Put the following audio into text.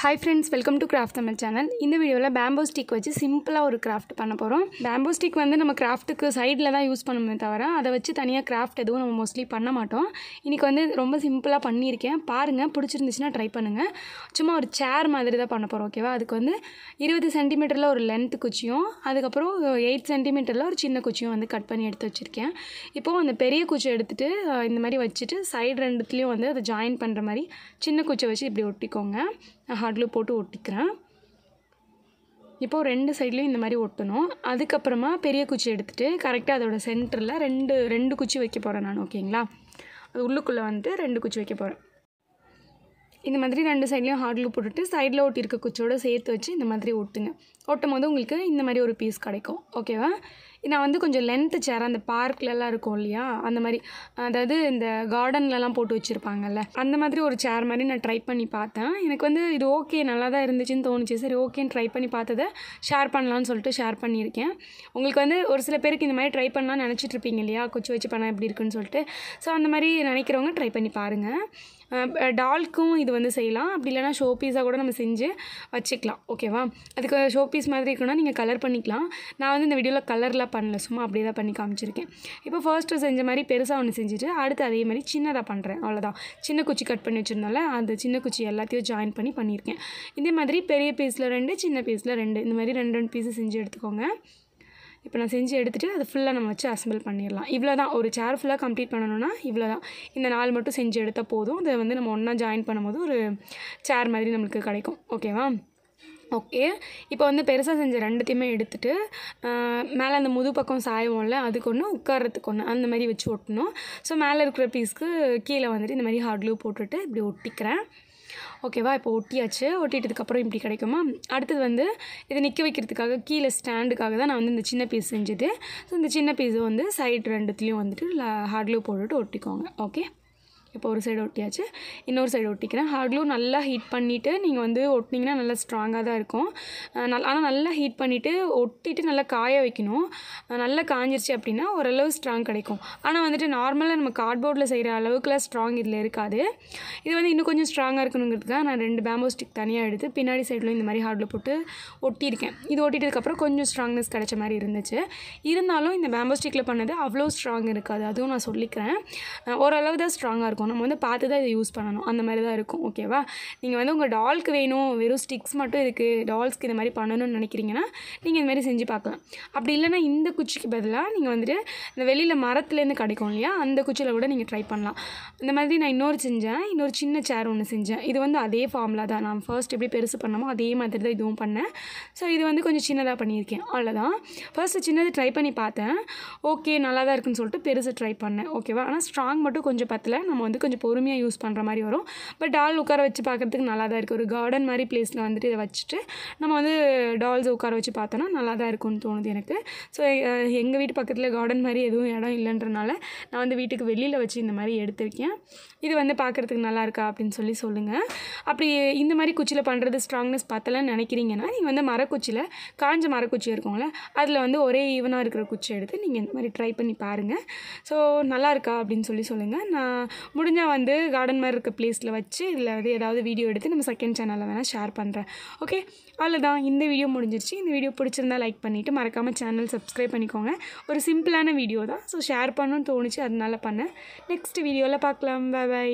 Hi friends, welcome to Craft Tamil channel. இந்த வீடியோல பேம்போ stick வச்சு சிம்பிளா ஒரு கிராஃப்ட் பண்ண போறோம். பேம்போ ஸ்டிக் வந்து நம்ம கிராஃப்ட்டுக்கு சைடுல தான் யூஸ் பண்ணுமே தவிர அத வச்சு தனியா கிராஃப்ட் எதுவும் நம்ம மோஸ்ட்லி பண்ண மாட்டோம். இன்னைக்கு வந்து ரொம்ப சிம்பிளா பண்ணியிருக்கேன். பாருங்க பிடிச்சிருந்துச்சுனா ட்ரை பண்ணுங்க. சும்மா ஒரு சேர் மாதிரி தான் பண்ண போறோம். ஓகேவா? அதுக்கு வந்து 20 சென்டிமீட்டர்ல ஒரு லெந்த் குச்சியும் அதுக்கு அப்புறம் 8 சென்டிமீட்டர்ல ஒரு சின்ன குச்சியும் வந்து கட் பண்ணி எடுத்து வச்சிருக்கேன். இப்போ அந்த பெரிய குச்சி எடுத்துட்டு இந்த மாதிரி வச்சிட்டு சைடு ரெண்டுத்துலயும் வந்து அதை ஜாயின் பண்ற மாதிரி சின்ன குச்சியை வச்சு இப்படி ஒட்டிக்கோங்க. நான் ஹாட் க்ளூ போட்டு ஒட்டிக்கிறேன். இப்போ ரெண்டு சைடுலயும் இந்த மாதிரி ஒட்டணும். அதுக்கப்புறமா பெரிய குச்சி எடுத்துட்டு கரெக்டாக அதோட சென்டரில் ரெண்டு குச்சி வைக்க போகிறேன் நான். ஓகேங்களா? அது உள்ளுக்குள்ளே வந்து 2 குச்சி வைக்க போகிறேன். இந்த மாதிரி ரெண்டு சைட்லேயும் ஹாட் க்ளூ போட்டுட்டு சைடில் ஒட்டியிருக்க குச்சியோடு சேர்த்து வச்சு இந்த மாதிரி ஒட்டுங்க. ஒட்டும் போது உங்களுக்கு இந்த மாதிரி ஒரு பீஸ் கிடைக்கும். ஓகேவா? நான் வந்து கொஞ்சம் லென்த்து சேர் அந்த பார்க்லலாம் இருக்கும் இல்லையா, அந்த மாதிரி, அதாவது இந்த கார்டன்லலாம் போட்டு வச்சுருப்பாங்கல்ல, அந்த மாதிரி ஒரு சேர் மாதிரி நான் ட்ரை பண்ணி பார்த்தேன். எனக்கு வந்து இது ஓகே, நல்லா தான் இருந்துச்சுன்னு தோணுச்சு. சரி ஓகேன்னு ட்ரை பண்ணி பார்த்ததை ஷேர் பண்ணலான்னு சொல்லிட்டு ஷேர் பண்ணியிருக்கேன். உங்களுக்கு வந்து ஒரு சில பேருக்கு இந்த மாதிரி ட்ரை பண்ணலான்னு நினச்சிட்ருப்பீங்க இல்லையா, குச்சி வச்சு பண்ணால் எப்படி இருக்குன்னு சொல்லிட்டு. ஸோ அந்த மாதிரி நினைக்கிறவங்க ட்ரை பண்ணி பாருங்கள். டால்க்கும் இது வந்து செய்யலாம். அப்படி இல்லைனா ஷோ பீஸாக கூட நம்ம செஞ்சு வச்சுக்கலாம். ஓகேவா? அதுக்கு ஷோ பீஸ் மாதிரி இருக்குன்னா நீங்கள் கலர் பண்ணிக்கலாம். நான் வந்து இந்த வீடியோவில் கலர்லாம் பண்ணல, சும்மா அப்படியே தான் பண்ணி காமிச்சிருக்கேன். இப்போ ஃபர்ஸ்ட்டு செஞ்ச மாதிரி பெருசாக ஒன்று செஞ்சுட்டு அடுத்து அதே மாதிரி சின்னதாக பண்ணுறேன். அவ்வளோதான். சின்ன குச்சி கட் பண்ணி வச்சுருந்தால அந்த சின்ன குச்சி எல்லாத்தையும் ஜாயின் பண்ணி பண்ணியிருக்கேன். இதே மாதிரி பெரிய பீஸில் 2, சின்ன பீஸில் 2, இந்த மாதிரி 2 பீஸு செஞ்சு எடுத்துக்கோங்க. இப்போ நான் செஞ்சு எடுத்துகிட்டு அதை ஃபுல்லாக நம்ம வச்சு அசம்பிள் பண்ணிடலாம். இவ்வளோ தான். ஒரு சேர் ஃபுல்லாக கம்ப்ளீட் பண்ணணும்னா இவ்வளோ தான். இந்த 4 மட்டும் செஞ்சு எடுத்தால் போதும். அதை வந்து நம்ம ஒன்றா ஜாயின் பண்ணும்போது ஒரு சேர் மாதிரி நம்மளுக்கு கிடைக்கும். ஓகேவா? ஓகே. இப்போ வந்து பெருசாக செஞ்ச 2த்தையுமே எடுத்துகிட்டு மேலே அந்த முது பக்கம் சாயவோம்ல, அதுக்கு ஒன்று, உட்காரத்துக்கு ஒன்று, அந்த மாதிரி வச்சு ஒட்டணும். ஸோ மேலே இருக்கிற பீஸ்க்கு கீழே வந்துட்டு இந்த மாதிரி ஹாட் க்ளூ போட்டுட்டு இப்படி ஒட்டிக்கிறேன். ஓகேவா? இப்போ ஒட்டியாச்சு. ஒட்டிட்டதுக்கப்புறம் இப்படி கிடைக்குமா? அடுத்தது வந்து இதை நிற்க வைக்கிறதுக்காக கீழே ஸ்டாண்டுக்காக தான் நான் வந்து இந்த சின்ன பீஸ் செஞ்சது. ஸோ இந்த சின்ன பீஸை வந்து சைடு 2த்துலேயும் வந்துட்டு ஹாட் க்ளூ போட்டுட்டு ஒட்டிக்கோங்க. ஓகே. இப்போ ஒரு சைடு ஒட்டியாச்சு. இன்னொரு சைடு ஒட்டிக்கிறேன். ஹாட் க்ளூ நல்லா ஹீட் பண்ணிவிட்டு நீங்கள் வந்து ஒட்டினீங்கன்னா நல்லா ஸ்ட்ராங்காக தான் இருக்கும். ஆனால் நல்லா ஹீட் பண்ணிவிட்டு ஒட்டிட்டு நல்லா காய வைக்கணும். நல்லா காஞ்சிருச்சு அப்படின்னா ஓரளவு ஸ்ட்ராங் கிடைக்கும். ஆனால் வந்துட்டு நார்மலாக நம்ம கார்ட்போர்டில் செய்கிற அளவுக்குலாம் ஸ்ட்ராங் இதில் இருக்காது. இது வந்து இன்னும் கொஞ்சம் ஸ்ட்ராங்காக இருக்கணுங்கிறதுக்காக நான் 2 பேம்போ ஸ்டிக் தனியாக எடுத்து பின்னாடி சைடில் இந்த மாதிரி ஹாட் க்ளூ போட்டு ஒட்டியிருக்கேன். இது ஒட்டிட்டதுக்கப்புறம் கொஞ்சம் ஸ்ட்ராங்னஸ் கிடைச்ச மாதிரி இருந்துச்சு. இருந்தாலும் இந்த பேம்போ ஸ்டிக்கில் பண்ணது அவ்வளோ ஸ்ட்ராங் இருக்காது, அதுவும் நான் சொல்லிக்கிறேன். ஓரளவு தான் ஸ்ட்ராங்காக இருக்கும். நம்ம வந்து பார்த்து தான் இதை யூஸ் பண்ணணும். அந்த மாதிரி தான் இருக்கும். ஓகேவா? நீங்கள் வந்து உங்கள் டால்க்கு வேணும், வெறும் ஸ்டிக்ஸ் மட்டும் இருக்குது, டால்ஸ்க்கு இந்த மாதிரி பண்ணணும்னு நினைக்கிறீங்கன்னா நீங்கள் இந்த மாதிரி செஞ்சு பார்க்கலாம். அப்படி இல்லைனா இந்த குச்சிக்கு பதிலாக நீங்கள் வந்துட்டு இந்த வெளியில் மரத்துலேருந்து கிடைக்கும் இல்லையா, அந்த குச்சியில் கூட நீங்கள் ட்ரை பண்ணலாம். இந்த மாதிரி நான் இன்னொரு சின்ன சேர் ஒன்று செஞ்சேன். இது வந்து அதே ஃபார்மில் தான். நான் ஃபர்ஸ்ட் எப்படி பெருசு பண்ணமோ அதே மாதிரி தான் இதுவும் பண்ணேன். ஸோ இது வந்து கொஞ்சம் சின்னதாக பண்ணியிருக்கேன். அவ்வளோதான். ஃபர்ஸ்ட்டு சின்னது ட்ரை பண்ணி பார்த்தேன். ஓகே நல்லா தான் இருக்குன்னு சொல்லிட்டு பெருசு ட்ரை பண்ணேன். ஓகேவா? ஆனால் ஸ்ட்ராங் மட்டும் கொஞ்சம் பத்தல. நம்ம வந்து கொஞ்சம் பொறுமையாக யூஸ் பண்ணுற மாதிரி வரும். பட் டால் உட்கார வச்சு பார்க்குறதுக்கு நல்லா தான் இருக்குது. ஒரு கார்டன் மாதிரி பிளேஸில் வந்துட்டு இதை வச்சுட்டு நம்ம வந்து டால்ஸை உட்கார வச்சு பார்த்தோன்னா நல்லா தான் இருக்கும்னு தோணுது எனக்கு. ஸோ எங்கள் வீட்டு பக்கத்தில் கார்டன் மாதிரி எதுவும் இடம் இல்லைன்றனால நான் வந்து வீட்டுக்கு வெளியில் வச்சு இந்த மாதிரி எடுத்திருக்கேன். இது வந்து பார்க்குறதுக்கு நல்லா இருக்கா அப்படின்னு சொல்லுங்கள். அப்படி இந்த மாதிரி குச்சியில் பண்ணுறது ஸ்ட்ராங்னஸ் பத்தலைன்னு நினைக்கிறீங்கன்னா நீங்கள் வந்து மரக்குச்சியில் காஞ்ச மரக்குச்சி இருக்கும்ல, அதில் வந்து ஒரே ஈவனாக இருக்கிற குச்சி எடுத்து நீங்கள் இந்த மாதிரி ட்ரை பண்ணி பாருங்கள். ஸோ நல்லா இருக்கா அப்படின்னு சொல்லுங்கள். நான் முடிஞ்சால் வந்து கார்டன் மாதிரி இருக்க பிளேஸில் வச்சு இதில் வந்து ஏதாவது வீடியோ எடுத்து நம்ம செகண்ட் சேனலில் வேணால் ஷேர் பண்ணுறேன். ஓகே, அவ்வளோதான். இந்த வீடியோ முடிஞ்சிருச்சு. இந்த வீடியோ பிடிச்சிருந்தா லைக் பண்ணிவிட்டு மறக்காமல் சேனல் சப்ஸ்கிரைப் பண்ணிக்கோங்க. ஒரு சிம்பிளான வீடியோ தான். ஸோ ஷேர் பண்ணணும்னு தோணுச்சு, அதனால பண்ணேன். நெக்ஸ்ட் வீடியோவில் பார்க்கலாம். பை.